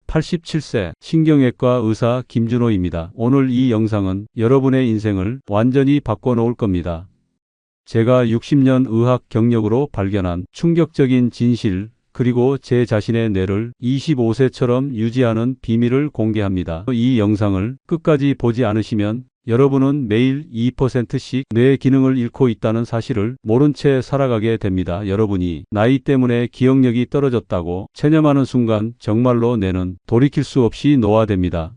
87세 신경외과 의사 김준호입니다. 오늘 이 영상은 여러분의 인생을 완전히 바꿔놓을 겁니다. 제가 60년 의학 경력으로 발견한 충격적인 진실, 그리고 제 자신의 뇌를 25세처럼 유지하는 비밀을 공개합니다. 이 영상을 끝까지 보지 않으시면 여러분은 매일 2%씩 뇌 기능을 잃고 있다는 사실을 모른 채 살아가게 됩니다. 여러분이 나이 때문에 기억력이 떨어졌다고 체념하는 순간 정말로 뇌는 돌이킬 수 없이 노화됩니다.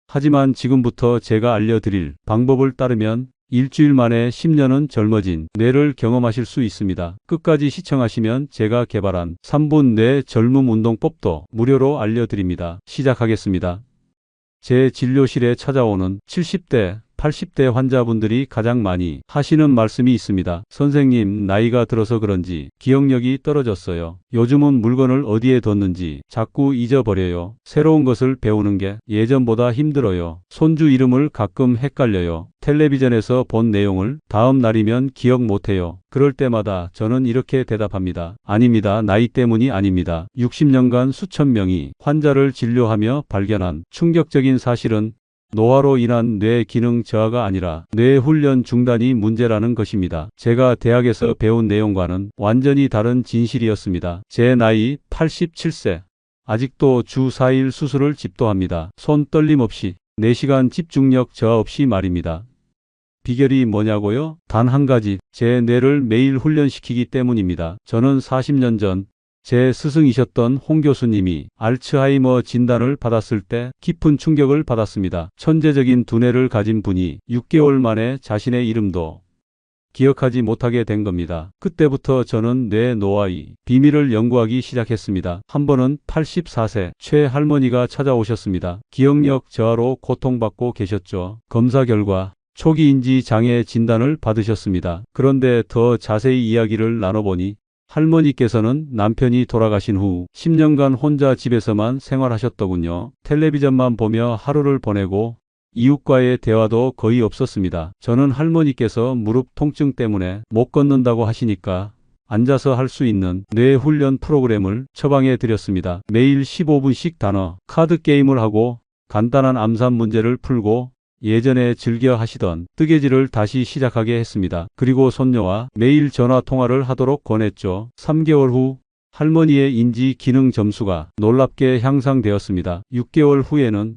하지만 지금부터 제가 알려드릴 방법을 따르면 일주일 만에 10년은 젊어진 뇌를 경험하실 수 있습니다. 끝까지 시청하시면 제가 개발한 3분 뇌 젊음 운동법도 무료로 알려드립니다. 시작하겠습니다. 제 진료실에 찾아오는 70대, 80대 환자분들이 가장 많이 하시는 말씀이 있습니다. 선생님, 나이가 들어서 그런지 기억력이 떨어졌어요. 요즘은 물건을 어디에 뒀는지 자꾸 잊어버려요. 새로운 것을 배우는 게 예전보다 힘들어요. 손주 이름을 가끔 헷갈려요. 텔레비전에서 본 내용을 다음 날이면 기억 못해요. 그럴 때마다 저는 이렇게 대답합니다. 아닙니다. 나이 때문이 아닙니다. 60년간 수천 명이 환자를 진료하며 발견한 충격적인 사실은 노화로 인한 뇌 기능 저하가 아니라 뇌 훈련 중단이 문제라는 것입니다. 제가 대학에서 배운 내용과는 완전히 다른 진실이었습니다. 제 나이 87세. 아직도 주 4일 수술을 집도합니다. 손 떨림 없이 4시간 집중력 저하 없이 말입니다. 비결이 뭐냐고요? 단 한 가지, 제 뇌를 매일 훈련시키기 때문입니다. 저는 40년 전 제 스승이셨던 홍 교수님이 알츠하이머 진단을 받았을 때 깊은 충격을 받았습니다. 천재적인 두뇌를 가진 분이 6개월 만에 자신의 이름도 기억하지 못하게 된 겁니다. 그때부터 저는 뇌 노화의 비밀을 연구하기 시작했습니다. 한 번은 84세 최할머니가 찾아오셨습니다. 기억력 저하로 고통받고 계셨죠. 검사 결과 초기 인지 장애 진단을 받으셨습니다. 그런데 더 자세히 이야기를 나눠보니 할머니께서는 남편이 돌아가신 후 10년간 혼자 집에서만 생활하셨더군요. 텔레비전만 보며 하루를 보내고 이웃과의 대화도 거의 없었습니다. 저는 할머니께서 무릎 통증 때문에 못 걷는다고 하시니까 앉아서 할 수 있는 뇌 훈련 프로그램을 처방해 드렸습니다. 매일 15분씩 단어, 카드 게임을 하고 간단한 암산 문제를 풀고 예전에 즐겨 하시던 뜨개질을 다시 시작하게 했습니다. 그리고 손녀와 매일 전화 통화를 하도록 권했죠. 3개월 후 할머니의 인지 기능 점수가 놀랍게 향상되었습니다. 6개월 후에는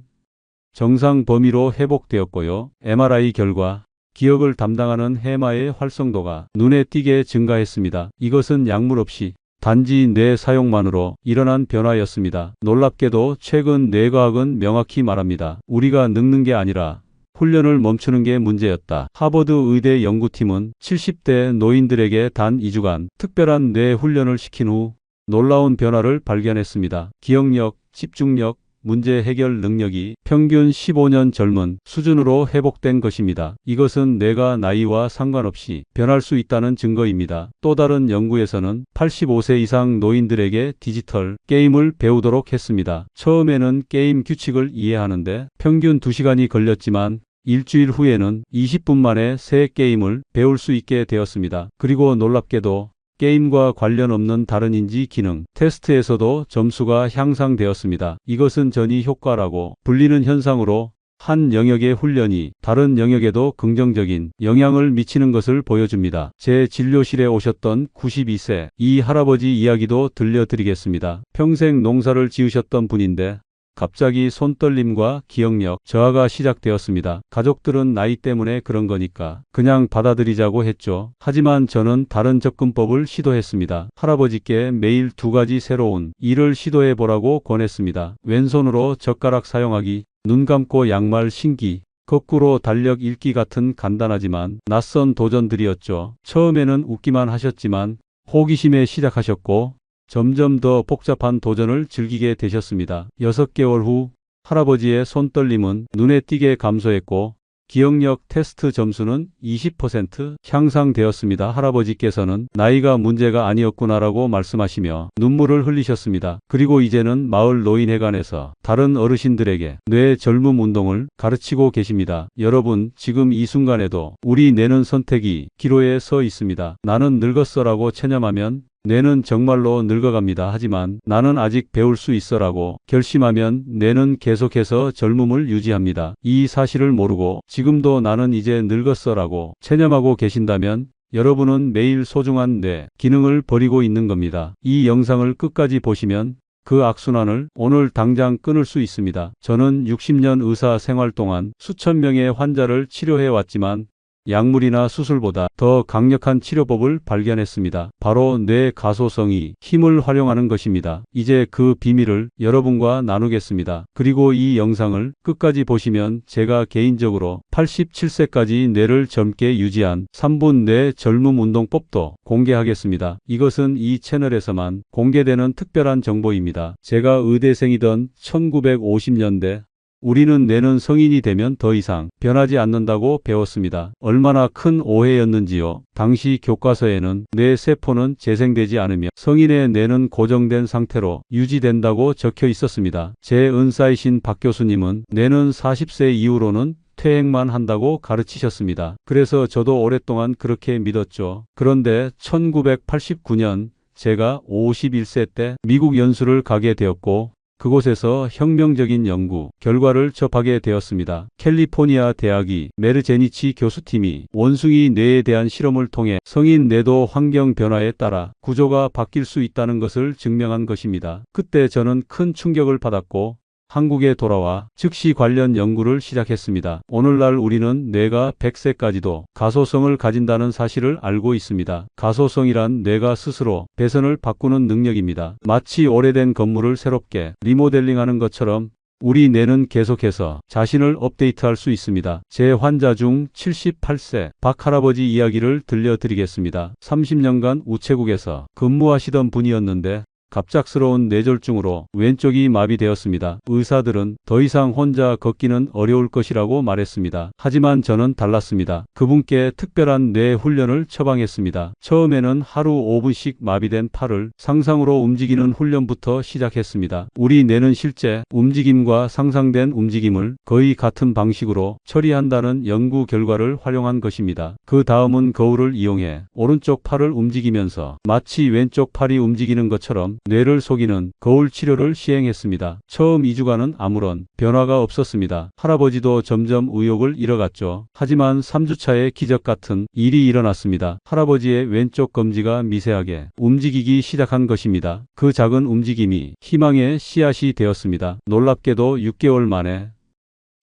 정상 범위로 회복되었고요. MRI 결과 기억을 담당하는 해마의 활성도가 눈에 띄게 증가했습니다. 이것은 약물 없이 단지 뇌 사용만으로 일어난 변화였습니다. 놀랍게도 최근 뇌과학은 명확히 말합니다. 우리가 늙는 게 아니라 훈련을 멈추는 게 문제였다. 하버드 의대 연구팀은 70대 노인들에게 단 2주간 특별한 뇌 훈련을 시킨 후 놀라운 변화를 발견했습니다. 기억력, 집중력, 문제 해결 능력이 평균 15년 젊은 수준으로 회복된 것입니다. 이것은 뇌가 나이와 상관없이 변할 수 있다는 증거입니다. 또 다른 연구에서는 85세 이상 노인들에게 디지털 게임을 배우도록 했습니다. 처음에는 게임 규칙을 이해하는데 평균 2시간이 걸렸지만 일주일 후에는 20분 만에 새 게임을 배울 수 있게 되었습니다. 그리고 놀랍게도 게임과 관련 없는 다른 인지 기능 테스트에서도 점수가 향상되었습니다. 이것은 전이 효과라고 불리는 현상으로 한 영역의 훈련이 다른 영역에도 긍정적인 영향을 미치는 것을 보여줍니다. 제 진료실에 오셨던 92세 이 할아버지 이야기도 들려드리겠습니다. 평생 농사를 지으셨던 분인데 갑자기 손떨림과 기억력 저하가 시작되었습니다. 가족들은 나이 때문에 그런 거니까 그냥 받아들이자고 했죠. 하지만 저는 다른 접근법을 시도했습니다. 할아버지께 매일 2가지 새로운 일을 시도해 보라고 권했습니다. 왼손으로 젓가락 사용하기, 눈 감고 양말 신기, 거꾸로 달력 읽기 같은 간단하지만 낯선 도전들이었죠. 처음에는 웃기만 하셨지만 호기심에 시작하셨고 점점 더 복잡한 도전을 즐기게 되셨습니다. 6개월 후 할아버지의 손떨림은 눈에 띄게 감소했고 기억력 테스트 점수는 20% 향상되었습니다. 할아버지께서는 나이가 문제가 아니었구나라고 말씀하시며 눈물을 흘리셨습니다. 그리고 이제는 마을 노인회관에서 다른 어르신들에게 뇌 젊음 운동을 가르치고 계십니다. 여러분, 지금 이 순간에도 우리 뇌는 선택이 기로에 서 있습니다. 나는 늙었어라고 체념하면 뇌는 정말로 늙어갑니다. 하지만 나는 아직 배울 수 있어라고 결심하면 뇌는 계속해서 젊음을 유지합니다. 이 사실을 모르고 지금도 나는 이제 늙었어라고 체념하고 계신다면 여러분은 매일 소중한 뇌 기능을 버리고 있는 겁니다. 이 영상을 끝까지 보시면 그 악순환을 오늘 당장 끊을 수 있습니다. 저는 60년 의사 생활 동안 수천 명의 환자를 치료해 왔지만 약물이나 수술보다 더 강력한 치료법을 발견했습니다. 바로 뇌 가소성이 힘을 활용하는 것입니다. 이제 그 비밀을 여러분과 나누겠습니다. 그리고 이 영상을 끝까지 보시면 제가 개인적으로 87세까지 뇌를 젊게 유지한 3분 뇌 젊음 운동법도 공개하겠습니다. 이것은 이 채널에서만 공개되는 특별한 정보입니다. 제가 의대생이던 1950년대 우리는 뇌는 성인이 되면 더 이상 변하지 않는다고 배웠습니다. 얼마나 큰 오해였는지요. 당시 교과서에는 뇌 세포는 재생되지 않으며 성인의 뇌는 고정된 상태로 유지된다고 적혀 있었습니다. 제 은사이신 박 교수님은 뇌는 40세 이후로는 퇴행만 한다고 가르치셨습니다. 그래서 저도 오랫동안 그렇게 믿었죠. 그런데 1989년 제가 51세 때 미국 연수를 가게 되었고 그곳에서 혁명적인 연구 결과를 접하게 되었습니다. 캘리포니아 대학이 메르제니치 교수팀이 원숭이 뇌에 대한 실험을 통해 성인 뇌도 환경 변화에 따라 구조가 바뀔 수 있다는 것을 증명한 것입니다. 그때 저는 큰 충격을 받았고 한국에 돌아와 즉시 관련 연구를 시작했습니다. 오늘날 우리는 뇌가 100세까지도 가소성을 가진다는 사실을 알고 있습니다. 가소성이란 뇌가 스스로 배선을 바꾸는 능력입니다. 마치 오래된 건물을 새롭게 리모델링하는 것처럼 우리 뇌는 계속해서 자신을 업데이트할 수 있습니다. 제 환자 중 78세 박 할아버지 이야기를 들려드리겠습니다. 30년간 우체국에서 근무하시던 분이었는데 갑작스러운 뇌졸중으로 왼쪽이 마비되었습니다. 의사들은 더 이상 혼자 걷기는 어려울 것이라고 말했습니다. 하지만 저는 달랐습니다. 그분께 특별한 뇌 훈련을 처방했습니다. 처음에는 하루 5분씩 마비된 팔을 상상으로 움직이는 훈련부터 시작했습니다. 우리 뇌는 실제 움직임과 상상된 움직임을 거의 같은 방식으로 처리한다는 연구 결과를 활용한 것입니다. 그 다음은 거울을 이용해 오른쪽 팔을 움직이면서 마치 왼쪽 팔이 움직이는 것처럼 뇌를 속이는 거울 치료를 시행했습니다. 처음 2주간은 아무런 변화가 없었습니다. 할아버지도 점점 의욕을 잃어갔죠. 하지만 3주차에 기적 같은 일이 일어났습니다. 할아버지의 왼쪽 검지가 미세하게 움직이기 시작한 것입니다. 그 작은 움직임이 희망의 씨앗이 되었습니다. 놀랍게도 6개월 만에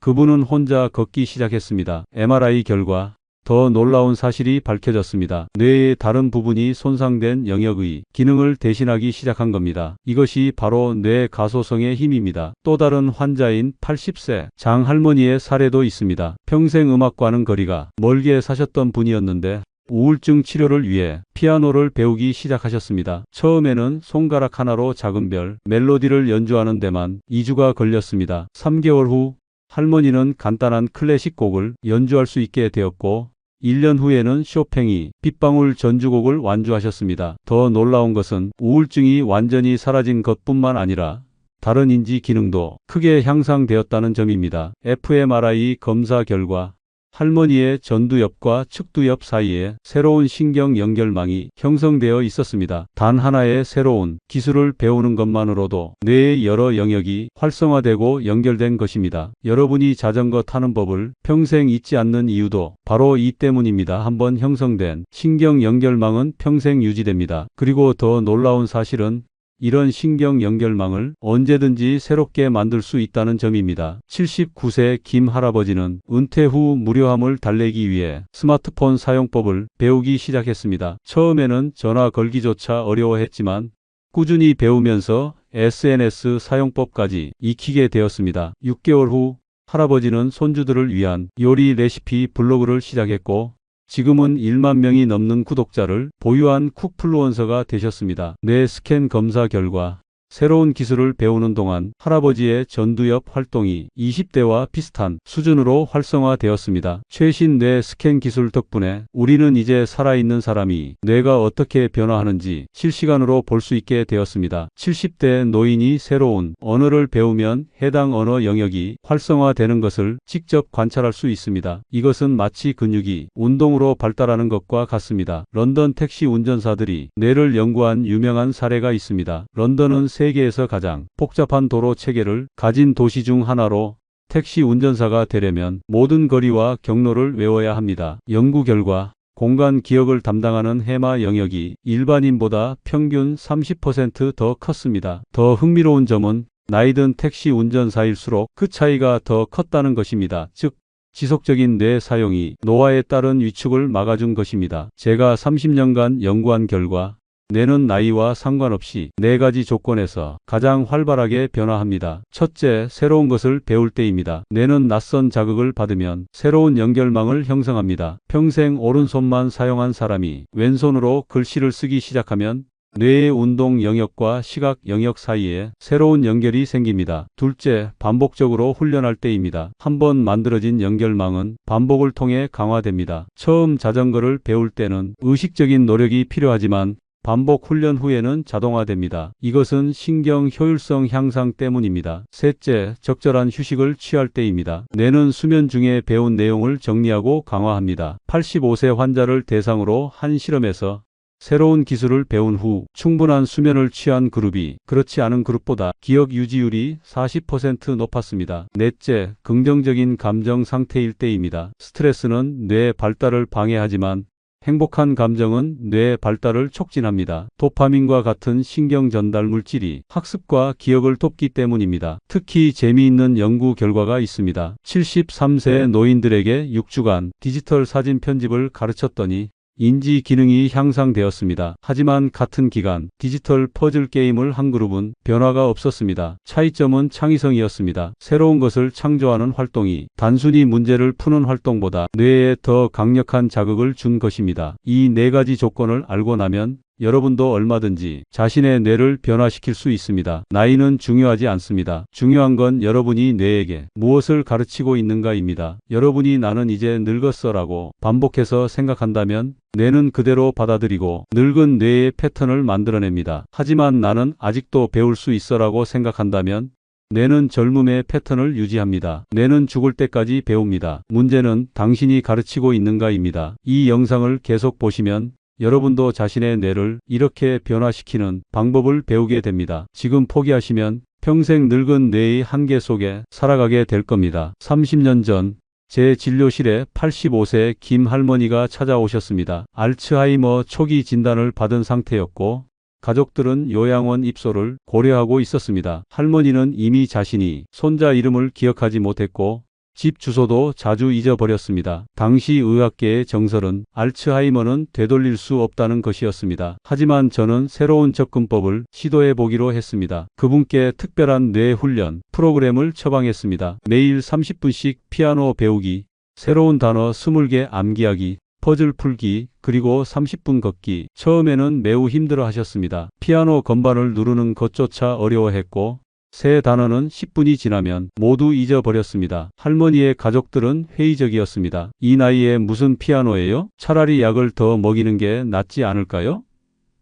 그분은 혼자 걷기 시작했습니다. MRI 결과 더 놀라운 사실이 밝혀졌습니다. 뇌의 다른 부분이 손상된 영역의 기능을 대신하기 시작한 겁니다. 이것이 바로 뇌 가소성의 힘입니다. 또 다른 환자인 80세 장할머니의 사례도 있습니다. 평생 음악과는 거리가 멀게 사셨던 분이었는데 우울증 치료를 위해 피아노를 배우기 시작하셨습니다. 처음에는 손가락 하나로 작은 별, 멜로디를 연주하는 데만 2주가 걸렸습니다. 3개월 후 할머니는 간단한 클래식 곡을 연주할 수 있게 되었고 1년 후에는 쇼팽이 빗방울 전주곡을 완주하셨습니다. 더 놀라운 것은 우울증이 완전히 사라진 것뿐만 아니라 다른 인지 기능도 크게 향상되었다는 점입니다. fMRI 검사 결과 할머니의 전두엽과 측두엽 사이에 새로운 신경 연결망이 형성되어 있었습니다. 단 하나의 새로운 기술을 배우는 것만으로도 뇌의 여러 영역이 활성화되고 연결된 것입니다. 여러분이 자전거 타는 법을 평생 잊지 않는 이유도 바로 이 때문입니다. 한번 형성된 신경 연결망은 평생 유지됩니다. 그리고 더 놀라운 사실은 이런 신경 연결망을 언제든지 새롭게 만들 수 있다는 점입니다. 79세 김 할아버지는 은퇴 후 무료함을 달래기 위해 스마트폰 사용법을 배우기 시작했습니다. 처음에는 전화 걸기조차 어려워했지만 꾸준히 배우면서 SNS 사용법까지 익히게 되었습니다. 6개월 후 할아버지는 손주들을 위한 요리 레시피 블로그를 시작했고 지금은 1만 명이 넘는 구독자를 보유한 쿡플루언서가 되셨습니다. 뇌 스캔 검사 결과 새로운 기술을 배우는 동안 할아버지의 전두엽 활동이 20대와 비슷한 수준으로 활성화되었습니다. 최신 뇌 스캔 기술 덕분에 우리는 이제 살아있는 사람이 뇌가 어떻게 변화하는지 실시간으로 볼 수 있게 되었습니다. 70대 노인이 새로운 언어를 배우면 해당 언어 영역이 활성화되는 것을 직접 관찰할 수 있습니다. 이것은 마치 근육이 운동으로 발달하는 것과 같습니다. 런던 택시 운전사들이 뇌를 연구한 유명한 사례가 있습니다. 런던은 세계에서 가장 복잡한 도로 체계를 가진 도시 중 하나로 택시 운전사가 되려면 모든 거리와 경로를 외워야 합니다. 연구 결과 공간 기억을 담당하는 해마 영역이 일반인보다 평균 30% 더 컸습니다. 더 흥미로운 점은 나이든 택시 운전사일수록 그 차이가 더 컸다는 것입니다. 즉, 지속적인 뇌 사용이 노화에 따른 위축을 막아준 것입니다. 제가 30년간 연구한 결과 뇌는 나이와 상관없이 4가지 조건에서 가장 활발하게 변화합니다. 첫째, 새로운 것을 배울 때입니다. 뇌는 낯선 자극을 받으면 새로운 연결망을 형성합니다. 평생 오른손만 사용한 사람이 왼손으로 글씨를 쓰기 시작하면 뇌의 운동 영역과 시각 영역 사이에 새로운 연결이 생깁니다. 둘째, 반복적으로 훈련할 때입니다. 한번 만들어진 연결망은 반복을 통해 강화됩니다. 처음 자전거를 배울 때는 의식적인 노력이 필요하지만 반복 훈련 후에는 자동화됩니다. 이것은 신경 효율성 향상 때문입니다. 셋째, 적절한 휴식을 취할 때입니다. 뇌는 수면 중에 배운 내용을 정리하고 강화합니다. 85세 환자를 대상으로 한 실험에서 새로운 기술을 배운 후 충분한 수면을 취한 그룹이 그렇지 않은 그룹보다 기억 유지율이 40% 높았습니다. 넷째, 긍정적인 감정 상태일 때입니다. 스트레스는 뇌 발달을 방해하지만 행복한 감정은 뇌 발달을 촉진합니다. 도파민과 같은 신경 전달 물질이 학습과 기억을 돕기 때문입니다. 특히 재미있는 연구 결과가 있습니다. 73세 노인들에게 6주간 디지털 사진 편집을 가르쳤더니 인지 기능이 향상되었습니다. 하지만 같은 기간 디지털 퍼즐 게임을 한 그룹은 변화가 없었습니다. 차이점은 창의성이었습니다. 새로운 것을 창조하는 활동이 단순히 문제를 푸는 활동보다 뇌에 더 강력한 자극을 준 것입니다. 이 4가지 조건을 알고 나면 여러분도 얼마든지 자신의 뇌를 변화시킬 수 있습니다. 나이는 중요하지 않습니다. 중요한 건 여러분이 뇌에게 무엇을 가르치고 있는가입니다. 여러분이 나는 이제 늙었어라고 반복해서 생각한다면 뇌는 그대로 받아들이고 늙은 뇌의 패턴을 만들어냅니다. 하지만 나는 아직도 배울 수 있어라고 생각한다면 뇌는 젊음의 패턴을 유지합니다. 뇌는 죽을 때까지 배웁니다. 문제는 당신이 가르치고 있는가입니다. 이 영상을 계속 보시면 여러분도 자신의 뇌를 이렇게 변화시키는 방법을 배우게 됩니다. 지금 포기하시면 평생 늙은 뇌의 한계 속에 살아가게 될 겁니다. 30년 전 제 진료실에 85세 김 할머니가 찾아오셨습니다. 알츠하이머 초기 진단을 받은 상태였고 가족들은 요양원 입소를 고려하고 있었습니다. 할머니는 이미 자신이 손자 이름을 기억하지 못했고 집 주소도 자주 잊어버렸습니다. 당시 의학계의 정설은 알츠하이머는 되돌릴 수 없다는 것이었습니다. 하지만 저는 새로운 접근법을 시도해 보기로 했습니다. 그분께 특별한 뇌 훈련 프로그램을 처방했습니다. 매일 30분씩 피아노 배우기, 새로운 단어 20개 암기하기, 퍼즐 풀기, 그리고 30분 걷기. 처음에는 매우 힘들어 하셨습니다. 피아노 건반을 누르는 것조차 어려워했고 새 단어는 10분이 지나면 모두 잊어버렸습니다. 할머니의 가족들은 회의적이었습니다. 이 나이에 무슨 피아노예요? 차라리 약을 더 먹이는 게 낫지 않을까요?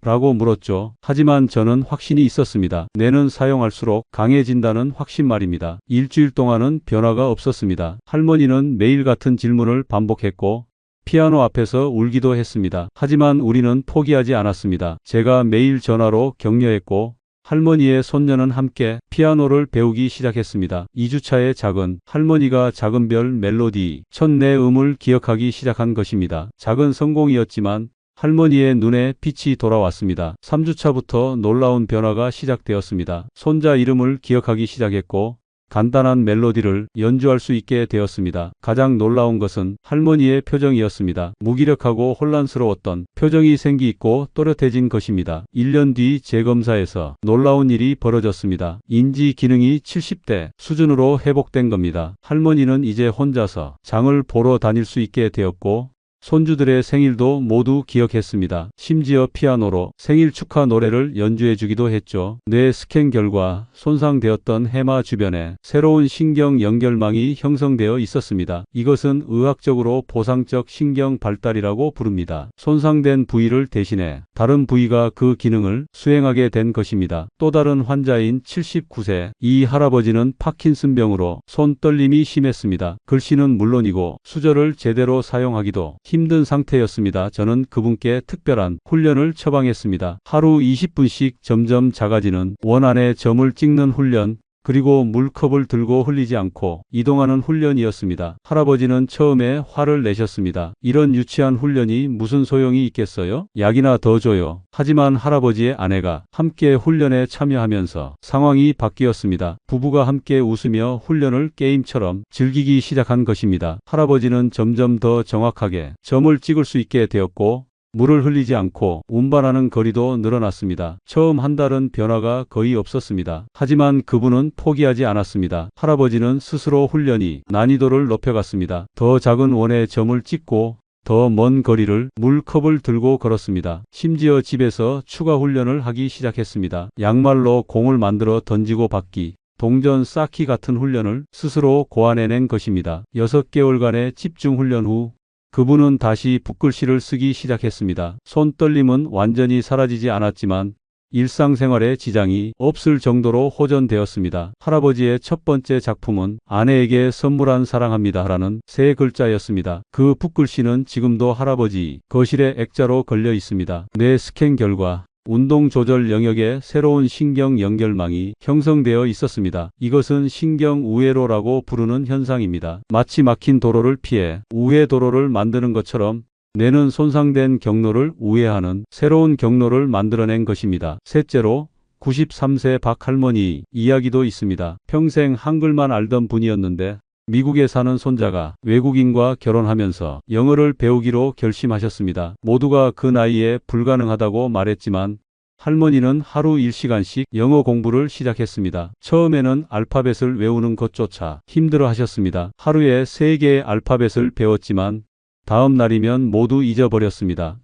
라고 물었죠. 하지만 저는 확신이 있었습니다. 뇌는 사용할수록 강해진다는 확신 말입니다. 일주일 동안은 변화가 없었습니다. 할머니는 매일 같은 질문을 반복했고 피아노 앞에서 울기도 했습니다. 하지만 우리는 포기하지 않았습니다. 제가 매일 전화로 격려했고 할머니의 손녀는 함께 피아노를 배우기 시작했습니다. 2주차의 작은 할머니가 작은 별 멜로디 첫 네 음을 기억하기 시작한 것입니다. 작은 성공이었지만 할머니의 눈에 빛이 돌아왔습니다. 3주차부터 놀라운 변화가 시작되었습니다. 손자 이름을 기억하기 시작했고 간단한 멜로디를 연주할 수 있게 되었습니다. 가장 놀라운 것은 할머니의 표정이었습니다. 무기력하고 혼란스러웠던 표정이 생기 있고 또렷해진 것입니다. 1년 뒤 재검사에서 놀라운 일이 벌어졌습니다. 인지 기능이 70대 수준으로 회복된 겁니다. 할머니는 이제 혼자서 장을 보러 다닐 수 있게 되었고 손주들의 생일도 모두 기억했습니다. 심지어 피아노로 생일 축하 노래를 연주해 주기도 했죠. 뇌 스캔 결과 손상되었던 해마 주변에 새로운 신경 연결망이 형성되어 있었습니다. 이것은 의학적으로 보상적 신경 발달이라고 부릅니다. 손상된 부위를 대신해 다른 부위가 그 기능을 수행하게 된 것입니다. 또 다른 환자인 79세 이 할아버지는 파킨슨병으로 손 떨림이 심했습니다. 글씨는 물론이고 수저를 제대로 사용하기도 힘든 상태였습니다. 저는 그분께 특별한 훈련을 처방했습니다. 하루 20분씩 점점 작아지는 원 안에 점을 찍는 훈련, 그리고 물컵을 들고 흘리지 않고 이동하는 훈련이었습니다. 할아버지는 처음에 화를 내셨습니다. 이런 유치한 훈련이 무슨 소용이 있겠어요? 약이나 더 줘요. 하지만 할아버지의 아내가 함께 훈련에 참여하면서 상황이 바뀌었습니다. 부부가 함께 웃으며 훈련을 게임처럼 즐기기 시작한 것입니다. 할아버지는 점점 더 정확하게 점을 찍을 수 있게 되었고 물을 흘리지 않고 운반하는 거리도 늘어났습니다. 처음 한 달은 변화가 거의 없었습니다. 하지만 그분은 포기하지 않았습니다. 할아버지는 스스로 훈련이 난이도를 높여갔습니다. 더 작은 원에 점을 찍고 더 먼 거리를 물컵을 들고 걸었습니다. 심지어 집에서 추가 훈련을 하기 시작했습니다. 양말로 공을 만들어 던지고 받기, 동전 쌓기 같은 훈련을 스스로 고안해낸 것입니다. 6개월간의 집중 훈련 후 그분은 다시 붓글씨를 쓰기 시작했습니다. 손떨림은 완전히 사라지지 않았지만 일상생활에 지장이 없을 정도로 호전되었습니다. 할아버지의 첫 번째 작품은 아내에게 선물한 사랑합니다라는 3글자였습니다. 그 붓글씨는 지금도 할아버지 거실에 액자로 걸려 있습니다. 뇌 스캔 결과 운동 조절 영역에 새로운 신경 연결망이 형성되어 있었습니다. 이것은 신경 우회로라고 부르는 현상입니다. 마치 막힌 도로를 피해 우회 도로를 만드는 것처럼 뇌는 손상된 경로를 우회하는 새로운 경로를 만들어낸 것입니다. 셋째로 93세 박 할머니 이야기도 있습니다. 평생 한글만 알던 분이었는데 미국에 사는 손자가 외국인과 결혼하면서 영어를 배우기로 결심하셨습니다. 모두가 그 나이에 불가능하다고 말했지만 할머니는 하루 1시간씩 영어 공부를 시작했습니다. 처음에는 알파벳을 외우는 것조차 힘들어 하셨습니다. 하루에 3개의 알파벳을 배웠지만 다음 날이면 모두 잊어버렸습니다.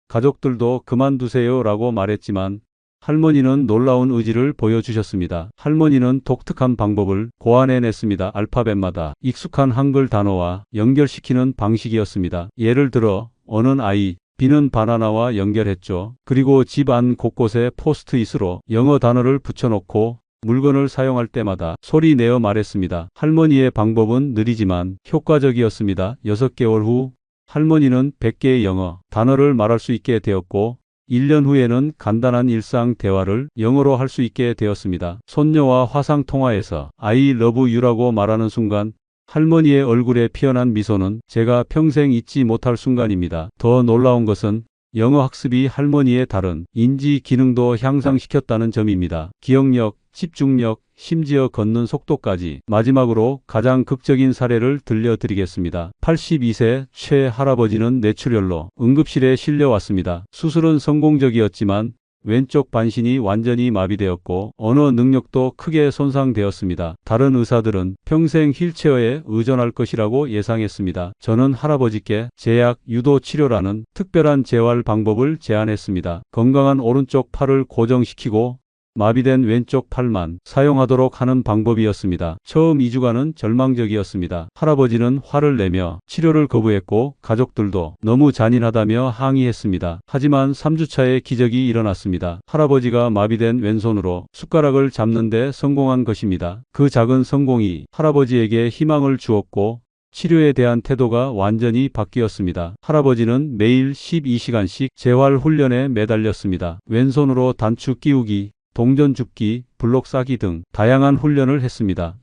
가족들도 그만두세요 라고 말했지만 할머니는 놀라운 의지를 보여주셨습니다. 할머니는 독특한 방법을 고안해냈습니다. 알파벳마다 익숙한 한글 단어와 연결시키는 방식이었습니다. 예를 들어 어는 아이, B는 바나나와 연결했죠. 그리고 집 안 곳곳에 포스트잇으로 영어 단어를 붙여놓고 물건을 사용할 때마다 소리 내어 말했습니다. 할머니의 방법은 느리지만 효과적이었습니다. 6개월 후 할머니는 100개의 영어 단어를 말할 수 있게 되었고 1년 후에는 간단한 일상 대화를 영어로 할 수 있게 되었습니다. 손녀와 화상 통화에서 I love you라고 말하는 순간 할머니의 얼굴에 피어난 미소는 제가 평생 잊지 못할 순간입니다. 더 놀라운 것은 영어 학습이 할머니의 다른 인지 기능도 향상시켰다는 점입니다. 기억력, 집중력, 심지어 걷는 속도까지. 마지막으로 가장 극적인 사례를 들려드리겠습니다. 82세 최 할아버지는 뇌출혈로 응급실에 실려왔습니다. 수술은 성공적이었지만 왼쪽 반신이 완전히 마비되었고 언어 능력도 크게 손상되었습니다. 다른 의사들은 평생 휠체어에 의존할 것이라고 예상했습니다. 저는 할아버지께 제약 유도 치료라는 특별한 재활 방법을 제안했습니다. 건강한 오른쪽 팔을 고정시키고 마비된 왼쪽 팔만 사용하도록 하는 방법이었습니다. 처음 2주간은 절망적이었습니다. 할아버지는 화를 내며 치료를 거부했고 가족들도 너무 잔인하다며 항의했습니다. 하지만 3주차에 기적이 일어났습니다. 할아버지가 마비된 왼손으로 숟가락을 잡는 데 성공한 것입니다. 그 작은 성공이 할아버지에게 희망을 주었고 치료에 대한 태도가 완전히 바뀌었습니다. 할아버지는 매일 12시간씩 재활 훈련에 매달렸습니다. 왼손으로 단추 끼우기, 동전 줍기, 블록 싸기 등 다양한 훈련을 했습니다.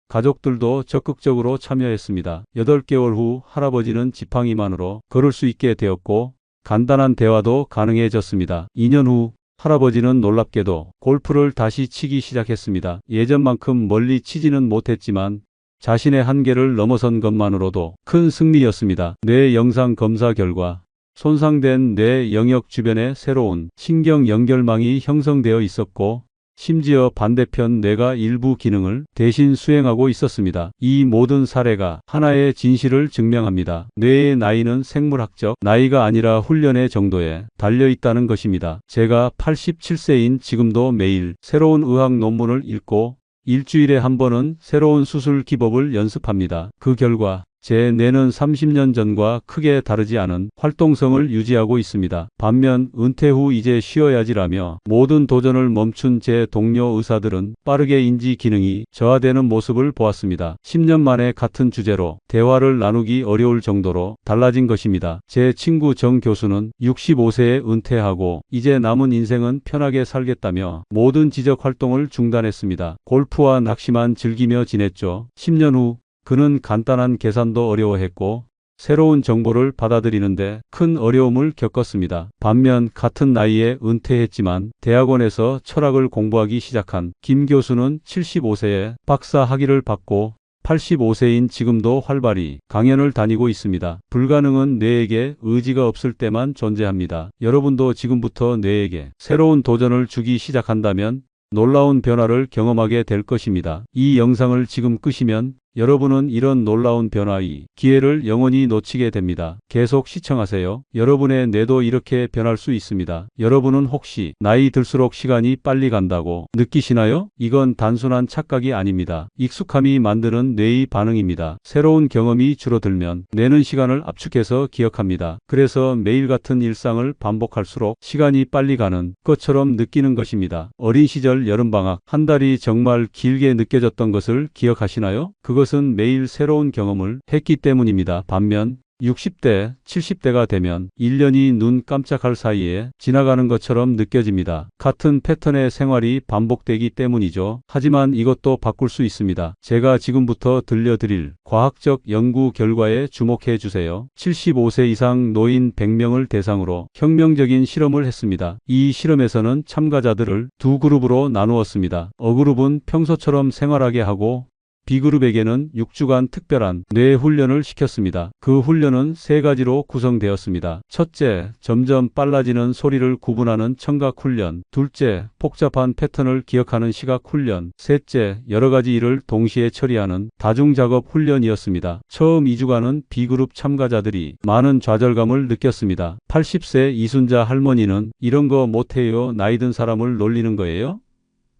가족들도 적극적으로 참여했습니다. 8개월 후 할아버지는 지팡이만으로 걸을 수 있게 되었고 간단한 대화도 가능해졌습니다. 2년 후 할아버지는 놀랍게도 골프를 다시 치기 시작했습니다. 예전만큼 멀리 치지는 못했지만 자신의 한계를 넘어선 것만으로도 큰 승리였습니다. 뇌 영상 검사 결과 손상된 뇌 영역 주변에 새로운 신경 연결망이 형성되어 있었고 심지어 반대편 뇌가 일부 기능을 대신 수행하고 있었습니다. 이 모든 사례가 하나의 진실을 증명합니다. 뇌의 나이는 생물학적 나이가 아니라 훈련의 정도에 달려 있다는 것입니다. 제가 87세인 지금도 매일 새로운 의학 논문을 읽고 일주일에 한 번은 새로운 수술 기법을 연습합니다. 그 결과 제 뇌는 30년 전과 크게 다르지 않은 활동성을 유지하고 있습니다. 반면 은퇴 후 이제 쉬어야지라며 모든 도전을 멈춘 제 동료 의사들은 빠르게 인지 기능이 저하되는 모습을 보았습니다. 10년 만에 같은 주제로 대화를 나누기 어려울 정도로 달라진 것입니다. 제 친구 정 교수는 65세에 은퇴하고 이제 남은 인생은 편하게 살겠다며 모든 지적 활동을 중단했습니다. 골프와 낚시만 즐기며 지냈죠. 10년 후 그는 간단한 계산도 어려워했고 새로운 정보를 받아들이는데 큰 어려움을 겪었습니다. 반면 같은 나이에 은퇴했지만 대학원에서 철학을 공부하기 시작한 김 교수는 75세에 박사 학위를 받고 85세인 지금도 활발히 강연을 다니고 있습니다. 불가능은 뇌에게 의지가 없을 때만 존재합니다. 여러분도 지금부터 뇌에게 새로운 도전을 주기 시작한다면 놀라운 변화를 경험하게 될 것입니다. 이 영상을 지금 끄시면 여러분은 이런 놀라운 변화의 기회를 영원히 놓치게 됩니다. 계속 시청하세요. 여러분의 뇌도 이렇게 변할 수 있습니다. 여러분은 혹시 나이 들수록 시간이 빨리 간다고 느끼시나요? 이건 단순한 착각이 아닙니다. 익숙함이 만드는 뇌의 반응입니다. 새로운 경험이 줄어들면 뇌는 시간을 압축해서 기억합니다. 그래서 매일 같은 일상을 반복할수록 시간이 빨리 가는 것처럼 느끼는 것입니다. 어린 시절 여름방학 한 달이 정말 길게 느껴졌던 것을 기억하시나요? 그것은 매일 새로운 경험을 했기 때문입니다. 반면 60대, 70대가 되면 1년이 눈 깜짝할 사이에 지나가는 것처럼 느껴집니다. 같은 패턴의 생활이 반복되기 때문이죠. 하지만 이것도 바꿀 수 있습니다. 제가 지금부터 들려드릴 과학적 연구 결과에 주목해 주세요. 75세 이상 노인 100명을 대상으로 혁명적인 실험을 했습니다. 이 실험에서는 참가자들을 두 그룹으로 나누었습니다. A그룹은 평소처럼 생활하게 하고 B그룹에게는 6주간 특별한 뇌 훈련을 시켰습니다. 그 훈련은 세 가지로 구성되었습니다. 첫째, 점점 빨라지는 소리를 구분하는 청각 훈련. 둘째, 복잡한 패턴을 기억하는 시각 훈련. 셋째, 여러 가지 일을 동시에 처리하는 다중작업 훈련이었습니다. 처음 2주간은 B그룹 참가자들이 많은 좌절감을 느꼈습니다. 80세 이순자 할머니는 이런 거 못해요. 나이 든 사람을 놀리는 거예요?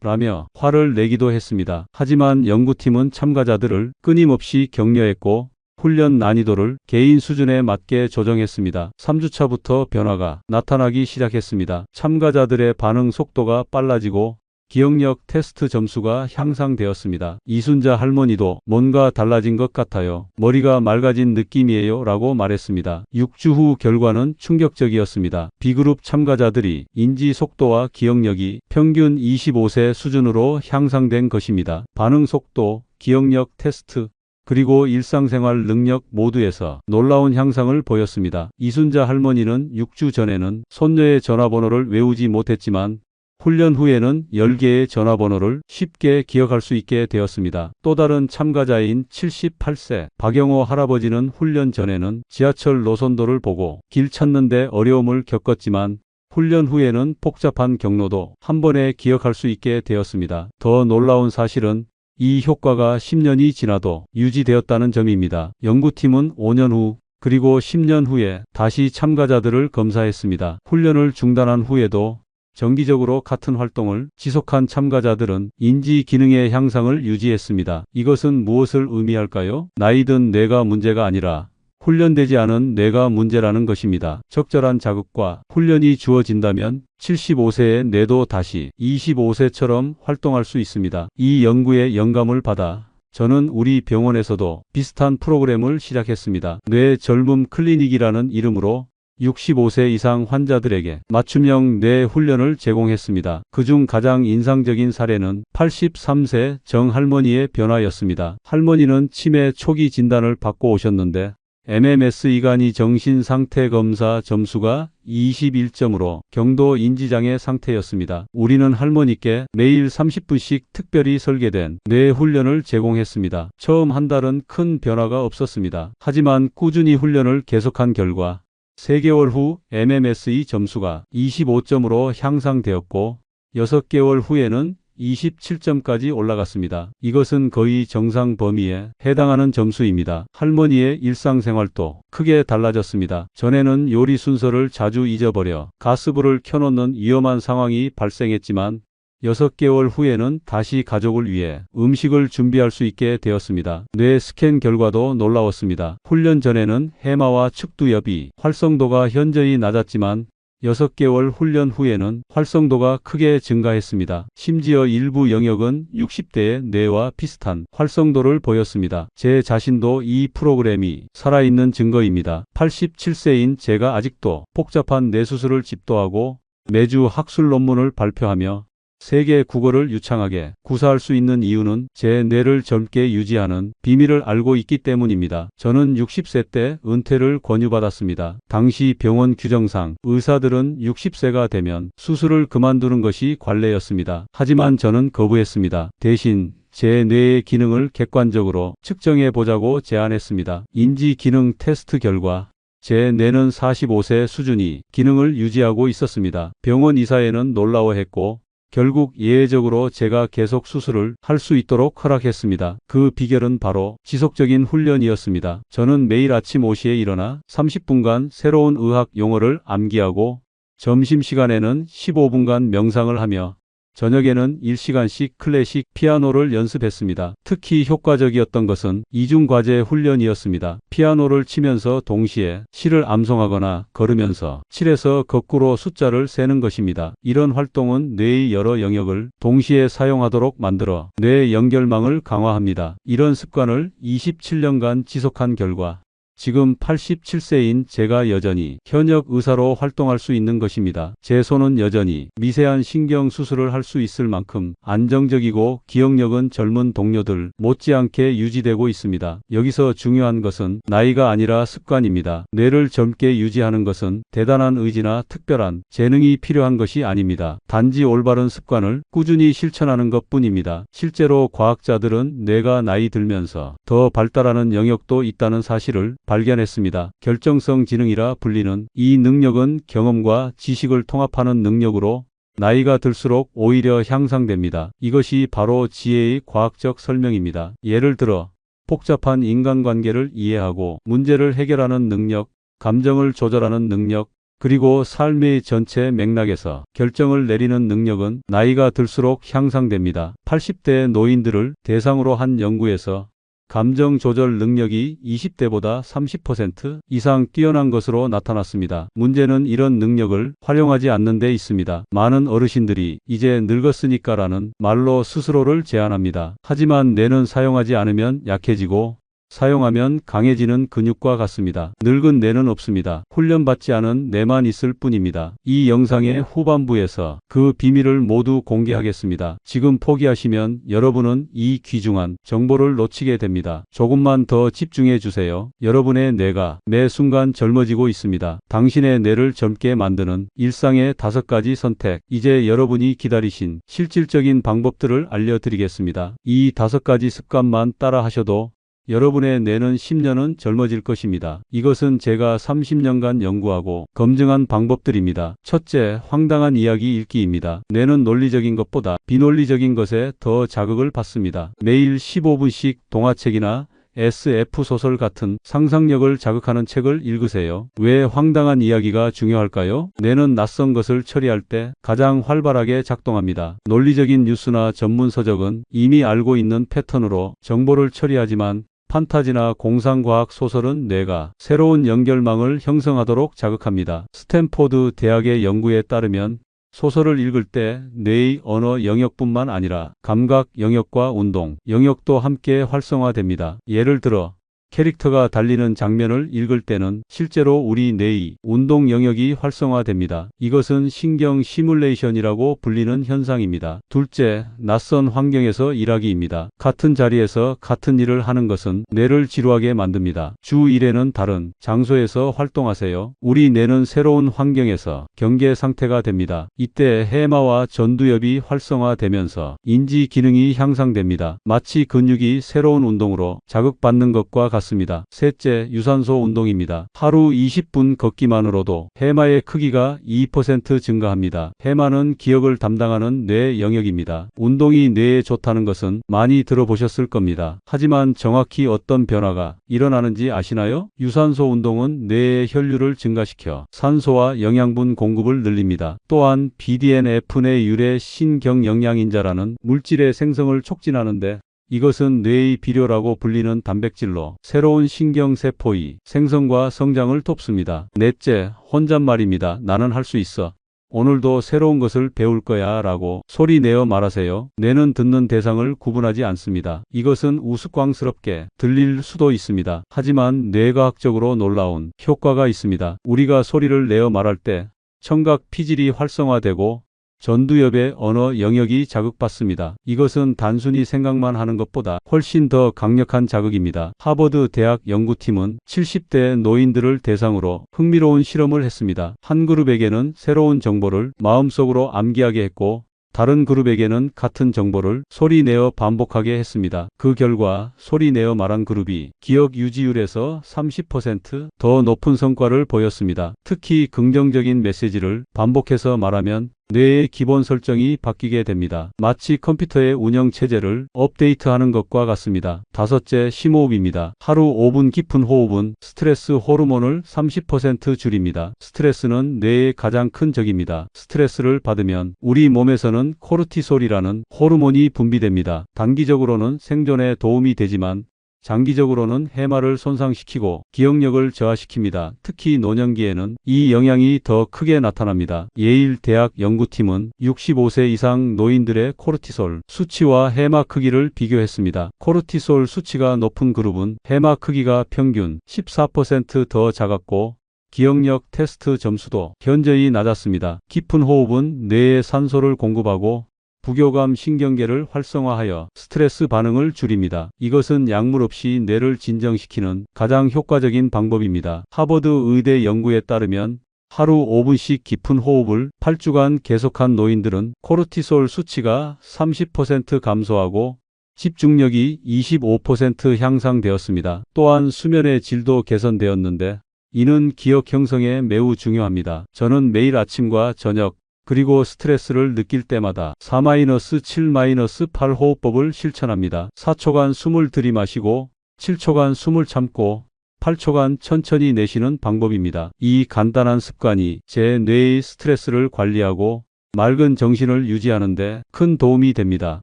라며 화를 내기도 했습니다. 하지만 연구팀은 참가자들을 끊임없이 격려했고 훈련 난이도를 개인 수준에 맞게 조정했습니다. 3주차부터 변화가 나타나기 시작했습니다. 참가자들의 반응 속도가 빨라지고 기억력 테스트 점수가 향상되었습니다. 이순자 할머니도 뭔가 달라진 것 같아요. 머리가 맑아진 느낌이에요 라고 말했습니다. 6주 후 결과는 충격적이었습니다. B그룹 참가자들이 인지 속도와 기억력이 평균 25세 수준으로 향상된 것입니다. 반응 속도, 기억력 테스트, 그리고 일상생활 능력 모두에서 놀라운 향상을 보였습니다. 이순자 할머니는 6주 전에는 손녀의 전화번호를 외우지 못했지만 훈련 후에는 10개의 전화번호를 쉽게 기억할 수 있게 되었습니다. 또 다른 참가자인 78세 박영호 할아버지는 훈련 전에는 지하철 노선도를 보고 길 찾는데 어려움을 겪었지만 훈련 후에는 복잡한 경로도 한 번에 기억할 수 있게 되었습니다. 더 놀라운 사실은 이 효과가 10년이 지나도 유지되었다는 점입니다. 연구팀은 5년 후 그리고 10년 후에 다시 참가자들을 검사했습니다. 훈련을 중단한 후에도 정기적으로 같은 활동을 지속한 참가자들은 인지 기능의 향상을 유지했습니다. 이것은 무엇을 의미할까요? 나이든 뇌가 문제가 아니라 훈련되지 않은 뇌가 문제라는 것입니다. 적절한 자극과 훈련이 주어진다면 75세의 뇌도 다시 25세처럼 활동할 수 있습니다. 이 연구에 영감을 받아 저는 우리 병원에서도 비슷한 프로그램을 시작했습니다. 뇌 젊음 클리닉이라는 이름으로 65세 이상 환자들에게 맞춤형 뇌 훈련을 제공했습니다. 그중 가장 인상적인 사례는 83세 정 할머니의 변화였습니다. 할머니는 치매 초기 진단을 받고 오셨는데 MMS 이간이 정신상태 검사 점수가 21점으로 경도 인지장애 상태였습니다. 우리는 할머니께 매일 30분씩 특별히 설계된 뇌 훈련을 제공했습니다. 처음 한 달은 큰 변화가 없었습니다. 하지만 꾸준히 훈련을 계속한 결과 3개월 후 MMS의 점수가 25점으로 향상되었고 6개월 후에는 27점까지 올라갔습니다. 이것은 거의 정상 범위에 해당하는 점수입니다. 할머니의 일상생활도 크게 달라졌습니다. 전에는 요리 순서를 자주 잊어버려 가스불을 켜놓는 위험한 상황이 발생했지만 6개월 후에는 다시 가족을 위해 음식을 준비할 수 있게 되었습니다. 뇌 스캔 결과도 놀라웠습니다. 훈련 전에는 해마와 척두엽이 활성도가 현저히 낮았지만 6개월 훈련 후에는 활성도가 크게 증가했습니다. 심지어 일부 영역은 60대의 뇌와 비슷한 활성도를 보였습니다. 제 자신도 이 프로그램이 살아있는 증거입니다. 87세인 제가 아직도 복잡한 뇌수술을 집도하고 매주 학술 논문을 발표하며 세계 국어를 유창하게 구사할 수 있는 이유는 제 뇌를 젊게 유지하는 비밀을 알고 있기 때문입니다. 저는 60세 때 은퇴를 권유받았습니다. 당시 병원 규정상 의사들은 60세가 되면 수술을 그만두는 것이 관례였습니다. 하지만 저는 거부했습니다. 대신 제 뇌의 기능을 객관적으로 측정해 보자고 제안했습니다. 인지 기능 테스트 결과 제 뇌는 45세 수준이 기능을 유지하고 있었습니다. 병원 의사에는 놀라워했고 결국 예외적으로 제가 계속 수술을 할 수 있도록 허락했습니다. 그 비결은 바로 지속적인 훈련이었습니다. 저는 매일 아침 5시에 일어나 30분간 새로운 의학 용어를 암기하고 점심시간에는 15분간 명상을 하며 저녁에는 1시간씩 클래식 피아노를 연습했습니다. 특히 효과적이었던 것은 이중과제 훈련이었습니다. 피아노를 치면서 동시에 시를 암송하거나 걸으면서 7에서 거꾸로 숫자를 세는 것입니다. 이런 활동은 뇌의 여러 영역을 동시에 사용하도록 만들어 뇌 연결망을 강화합니다. 이런 습관을 27년간 지속한 결과 지금 87세인 제가 여전히 현역 의사로 활동할 수 있는 것입니다. 제 손은 여전히 미세한 신경 수술을 할 수 있을 만큼 안정적이고 기억력은 젊은 동료들 못지않게 유지되고 있습니다. 여기서 중요한 것은 나이가 아니라 습관입니다. 뇌를 젊게 유지하는 것은 대단한 의지나 특별한 재능이 필요한 것이 아닙니다. 단지 올바른 습관을 꾸준히 실천하는 것뿐입니다. 실제로 과학자들은 뇌가 나이 들면서 더 발달하는 영역도 있다는 사실을 발견했습니다. 결정성 지능이라 불리는 이 능력은 경험과 지식을 통합하는 능력으로 나이가 들수록 오히려 향상됩니다. 이것이 바로 지혜의 과학적 설명입니다. 예를 들어 복잡한 인간관계를 이해하고 문제를 해결하는 능력, 감정을 조절하는 능력, 그리고 삶의 전체 맥락에서 결정을 내리는 능력은 나이가 들수록 향상됩니다. 80대 노인들을 대상으로 한 연구에서 감정 조절 능력이 20대보다 30% 이상 뛰어난 것으로 나타났습니다. 문제는 이런 능력을 활용하지 않는 데 있습니다. 많은 어르신들이 이제 늙었으니까라는 말로 스스로를 제한합니다. 하지만 뇌는 사용하지 않으면 약해지고 사용하면 강해지는 근육과 같습니다. 늙은 뇌는 없습니다. 훈련받지 않은 뇌만 있을 뿐입니다. 이 영상의 후반부에서 그 비밀을 모두 공개하겠습니다. 지금 포기하시면 여러분은 이 귀중한 정보를 놓치게 됩니다. 조금만 더 집중해 주세요. 여러분의 뇌가 매 순간 젊어지고 있습니다. 당신의 뇌를 젊게 만드는 일상의 5가지 선택. 이제 여러분이 기다리신 실질적인 방법들을 알려드리겠습니다. 이 5가지 습관만 따라 하셔도 여러분의 뇌는 10년은 젊어질 것입니다. 이것은 제가 30년간 연구하고 검증한 방법들입니다. 첫째, 황당한 이야기 읽기입니다. 뇌는 논리적인 것보다 비논리적인 것에 더 자극을 받습니다. 매일 15분씩 동화책이나 SF 소설 같은 상상력을 자극하는 책을 읽으세요. 왜 황당한 이야기가 중요할까요? 뇌는 낯선 것을 처리할 때 가장 활발하게 작동합니다. 논리적인 뉴스나 전문 서적은 이미 알고 있는 패턴으로 정보를 처리하지만 판타지나 공상과학 소설은 뇌가 새로운 연결망을 형성하도록 자극합니다. 스탠포드 대학의 연구에 따르면 소설을 읽을 때 뇌의 언어 영역뿐만 아니라 감각 영역과 운동 영역도 함께 활성화됩니다. 예를 들어 캐릭터가 달리는 장면을 읽을 때는 실제로 우리 뇌의 운동 영역이 활성화됩니다. 이것은 신경 시뮬레이션이라고 불리는 현상입니다. 둘째, 낯선 환경에서 일하기입니다. 같은 자리에서 같은 일을 하는 것은 뇌를 지루하게 만듭니다. 주 1회는 다른 장소에서 활동하세요. 우리 뇌는 새로운 환경에서 경계 상태가 됩니다. 이때 해마와 전두엽이 활성화되면서 인지 기능이 향상됩니다. 마치 근육이 새로운 운동으로 자극받는 것과 같습니다. 셋째, 유산소 운동입니다. 하루 20분 걷기만으로도 해마의 크기가 2% 증가합니다. 해마는 기억을 담당하는 뇌 영역입니다. 운동이 뇌에 좋다는 것은 많이 들어보셨을 겁니다. 하지만 정확히 어떤 변화가 일어나는지 아시나요? 유산소 운동은 뇌의 혈류를 증가시켜 산소와 영양분 공급을 늘립니다. 또한 BDNF 내 유래 신경영양인자라는 물질의 생성을 촉진하는데 이것은 뇌의 비료라고 불리는 단백질로 새로운 신경세포의 생성과 성장을 돕습니다. 넷째, 혼잣말입니다. 나는 할 수 있어. 오늘도 새로운 것을 배울 거야 라고 소리 내어 말하세요. 뇌는 듣는 대상을 구분하지 않습니다. 이것은 우스꽝스럽게 들릴 수도 있습니다. 하지만 뇌과학적으로 놀라운 효과가 있습니다. 우리가 소리를 내어 말할 때 청각 피질이 활성화되고 전두엽의 언어 영역이 자극받습니다. 이것은 단순히 생각만 하는 것보다 훨씬 더 강력한 자극입니다. 하버드 대학 연구팀은 70대 노인들을 대상으로 흥미로운 실험을 했습니다. 한 그룹에게는 새로운 정보를 마음속으로 암기하게 했고 다른 그룹에게는 같은 정보를 소리 내어 반복하게 했습니다. 그 결과 소리 내어 말한 그룹이 기억 유지율에서 30% 더 높은 성과를 보였습니다. 특히 긍정적인 메시지를 반복해서 말하면 뇌의 기본 설정이 바뀌게 됩니다. 마치 컴퓨터의 운영 체제를 업데이트하는 것과 같습니다. 다섯째, 심호흡입니다. 하루 5분 깊은 호흡은 스트레스 호르몬을 30% 줄입니다. 스트레스는 뇌의 가장 큰 적입니다. 스트레스를 받으면 우리 몸에서는 코르티솔이라는 호르몬이 분비됩니다. 단기적으로는 생존에 도움이 되지만 장기적으로는 해마를 손상시키고 기억력을 저하시킵니다. 특히 노년기에는 이 영향이 더 크게 나타납니다. 예일 대학 연구팀은 65세 이상 노인들의 코르티솔 수치와 해마 크기를 비교했습니다. 코르티솔 수치가 높은 그룹은 해마 크기가 평균 14% 더 작았고 기억력 테스트 점수도 현저히 낮았습니다. 깊은 호흡은 뇌에 산소를 공급하고 부교감 신경계를 활성화하여 스트레스 반응을 줄입니다. 이것은 약물 없이 뇌를 진정시키는 가장 효과적인 방법입니다. 하버드 의대 연구에 따르면 하루 5분씩 깊은 호흡을 8주간 계속한 노인들은 코르티솔 수치가 30% 감소하고 집중력이 25% 향상되었습니다. 또한 수면의 질도 개선되었는데 이는 기억 형성에 매우 중요합니다. 저는 매일 아침과 저녁 그리고 스트레스를 느낄 때마다 4-7-8 호흡법을 실천합니다. 4초간 숨을 들이마시고 7초간 숨을 참고 8초간 천천히 내쉬는 방법입니다. 이 간단한 습관이 제 뇌의 스트레스를 관리하고 맑은 정신을 유지하는 데 큰 도움이 됩니다.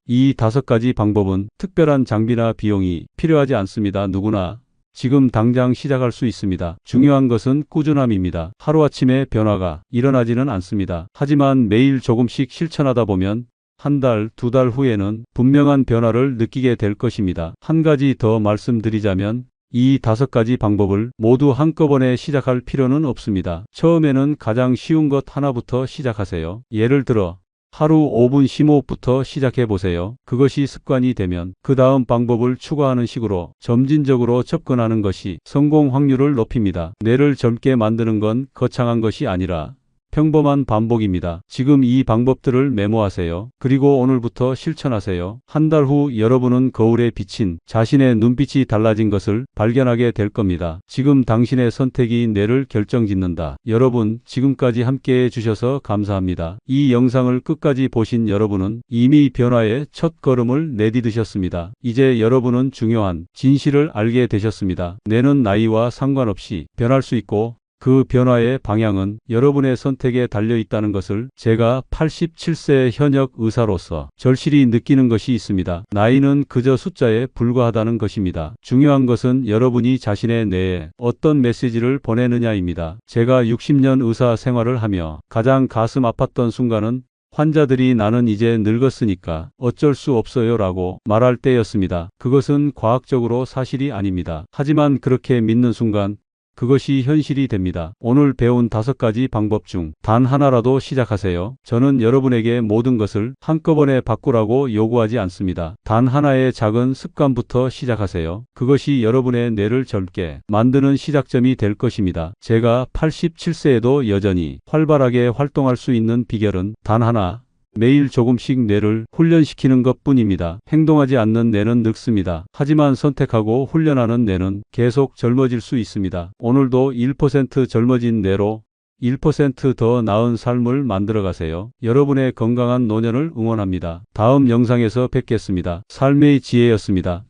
이 5가지 방법은 특별한 장비나 비용이 필요하지 않습니다. 누구나 지금 당장 시작할 수 있습니다. 중요한 것은 꾸준함입니다. 하루아침에 변화가 일어나지는 않습니다. 하지만 매일 조금씩 실천하다 보면 한 달, 2달 후에는 분명한 변화를 느끼게 될 것입니다. 한 가지 더 말씀드리자면 이 5가지 방법을 모두 한꺼번에 시작할 필요는 없습니다. 처음에는 가장 쉬운 것 하나부터 시작하세요. 예를 들어 하루 5분 심호흡부터 시작해 보세요. 그것이 습관이 되면 그 다음 방법을 추가하는 식으로 점진적으로 접근하는 것이 성공 확률을 높입니다. 뇌를 젊게 만드는 건 거창한 것이 아니라 평범한 반복입니다. 지금 이 방법들을 메모하세요. 그리고 오늘부터 실천하세요. 한 달 후 여러분은 거울에 비친 자신의 눈빛이 달라진 것을 발견하게 될 겁니다. 지금 당신의 선택이 뇌를 결정짓는다. 여러분, 지금까지 함께해 주셔서 감사합니다. 이 영상을 끝까지 보신 여러분은 이미 변화의 첫 걸음을 내디디셨습니다. 이제 여러분은 중요한 진실을 알게 되셨습니다. 뇌는 나이와 상관없이 변할 수 있고 그 변화의 방향은 여러분의 선택에 달려 있다는 것을 제가 87세 현역 의사로서 절실히 느끼는 것이 있습니다. 나이는 그저 숫자에 불과하다는 것입니다. 중요한 것은 여러분이 자신의 뇌에 어떤 메시지를 보내느냐입니다. 제가 60년 의사 생활을 하며 가장 가슴 아팠던 순간은 환자들이 나는 이제 늙었으니까 어쩔 수 없어요 라고 말할 때였습니다. 그것은 과학적으로 사실이 아닙니다. 하지만 그렇게 믿는 순간 그것이 현실이 됩니다. 오늘 배운 5가지 방법 중 단 하나라도 시작하세요. 저는 여러분에게 모든 것을 한꺼번에 바꾸라고 요구하지 않습니다. 단 하나의 작은 습관부터 시작하세요. 그것이 여러분의 뇌를 젊게 만드는 시작점이 될 것입니다. 제가 87세에도 여전히 활발하게 활동할 수 있는 비결은 단 하나, 매일 조금씩 뇌를 훈련시키는 것뿐입니다. 행동하지 않는 뇌는 늙습니다. 하지만 선택하고 훈련하는 뇌는 계속 젊어질 수 있습니다. 오늘도 1% 젊어진 뇌로 1% 더 나은 삶을 만들어 가세요. 여러분의 건강한 노년을 응원합니다. 다음 영상에서 뵙겠습니다. 삶의 지혜였습니다.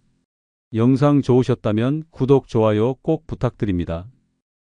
영상 좋으셨다면 구독, 좋아요 꼭 부탁드립니다.